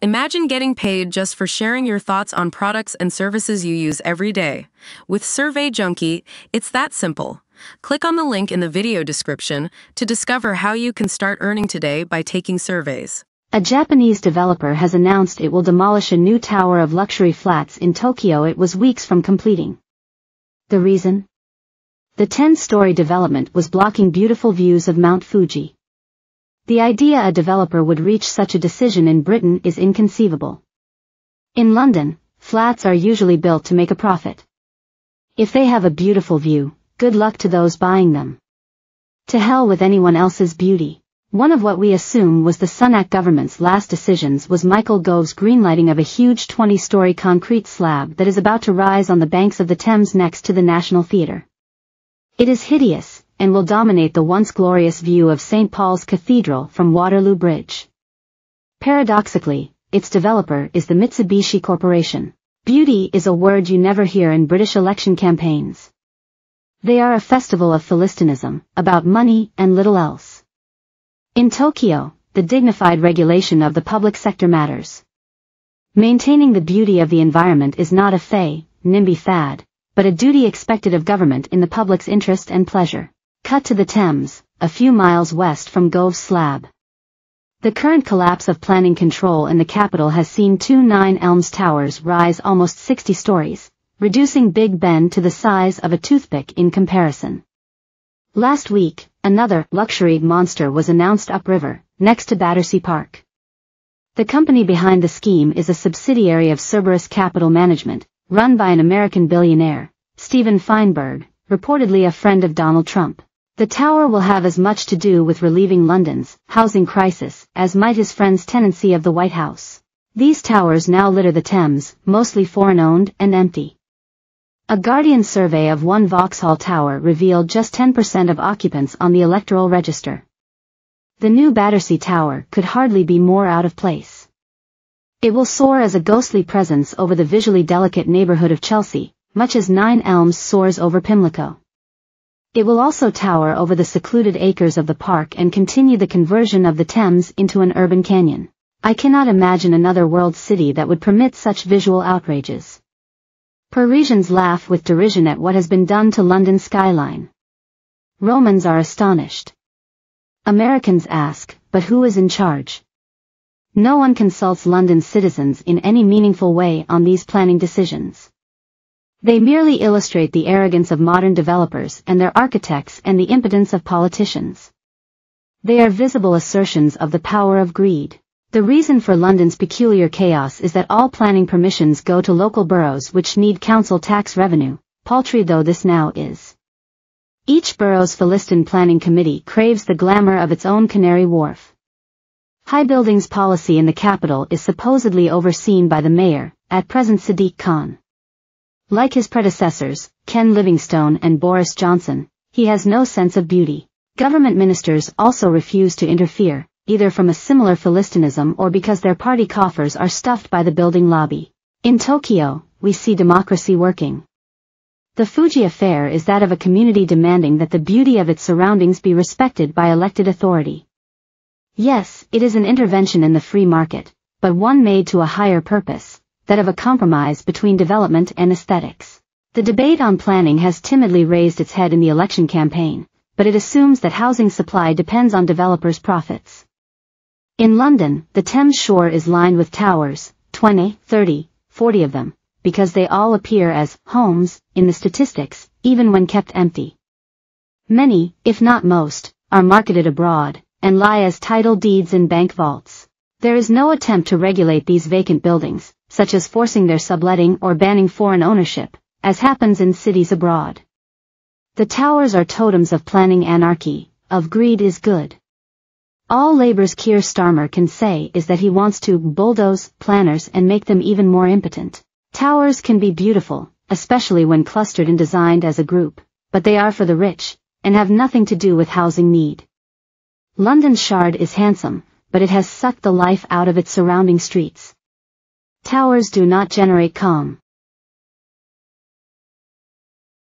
Imagine getting paid just for sharing your thoughts on products and services you use every day. With Survey Junkie, it's that simple. Click on the link in the video description to discover how you can start earning today by taking surveys. A Japanese developer has announced it will demolish a new tower of luxury flats in Tokyo it was weeks from completing. The reason? The 10-story development was blocking beautiful views of Mount Fuji. The idea a developer would reach such a decision in Britain is inconceivable. In London, flats are usually built to make a profit. If they have a beautiful view, good luck to those buying them. To hell with anyone else's beauty. One of what we assume was the Sunak government's last decisions was Michael Gove's greenlighting of a huge 20-story concrete slab that is about to rise on the banks of the Thames next to the National Theatre. It is hideous, and will dominate the once glorious view of St. Paul's Cathedral from Waterloo Bridge. Paradoxically, its developer is the Mitsubishi Corporation. Beauty is a word you never hear in British election campaigns. They are a festival of Philistinism, about money and little else. In Tokyo, the dignified regulation of the public sector matters. Maintaining the beauty of the environment is not a NIMBY fad, but a duty expected of government in the public's interest and pleasure. Cut to the Thames, a few miles west from Gove's slab. The current collapse of planning control in the capital has seen two 9 Elms towers rise almost 60 stories, reducing Big Ben to the size of a toothpick in comparison. Last week, another luxury monster was announced upriver, next to Battersea Park. The company behind the scheme is a subsidiary of Cerberus Capital Management, run by an American billionaire, Steven Feinberg, reportedly a friend of Donald Trump. The tower will have as much to do with relieving London's housing crisis as might his friend's tenancy of the White House. These towers now litter the Thames, mostly foreign-owned and empty. A Guardian survey of one Vauxhall tower revealed just 10% of occupants on the electoral register. The new Battersea Tower could hardly be more out of place. It will soar as a ghostly presence over the visually delicate neighborhood of Chelsea, much as 9 Elms soars over Pimlico. It will also tower over the secluded acres of the park and continue the conversion of the Thames into an urban canyon. I cannot imagine another world city that would permit such visual outrages. Parisians laugh with derision at what has been done to London's skyline. Romans are astonished. Americans ask, but who is in charge? No one consults London's citizens in any meaningful way on these planning decisions. They merely illustrate the arrogance of modern developers and their architects and the impotence of politicians. They are visible assertions of the power of greed. The reason for London's peculiar chaos is that all planning permissions go to local boroughs which need council tax revenue, paltry though this now is. Each borough's Philistine planning committee craves the glamour of its own Canary Wharf. High buildings policy in the capital is supposedly overseen by the mayor, at present Sadiq Khan. Like his predecessors, Ken Livingstone and Boris Johnson, he has no sense of beauty. Government ministers also refuse to interfere, either from a similar Philistinism or because their party coffers are stuffed by the building lobby. In Tokyo, we see democracy working. The Fuji affair is that of a community demanding that the beauty of its surroundings be respected by elected authority. Yes, it is an intervention in the free market, but one made to a higher purpose, that of a compromise between development and aesthetics. The debate on planning has timidly raised its head in the election campaign, but it assumes that housing supply depends on developers' profits. In London, the Thames shore is lined with towers, 20, 30, 40 of them, because they all appear as homes in the statistics, even when kept empty. Many, if not most, are marketed abroad, and lie as title deeds in bank vaults. There is no attempt to regulate these vacant buildings, such as forcing their subletting or banning foreign ownership, as happens in cities abroad. The towers are totems of planning anarchy, of greed is good. All Labour's Keir Starmer can say is that he wants to bulldoze planners and make them even more impotent. Towers can be beautiful, especially when clustered and designed as a group, but they are for the rich, and have nothing to do with housing need. London's Shard is handsome, but it has sucked the life out of its surrounding streets. Towers do not generate calm.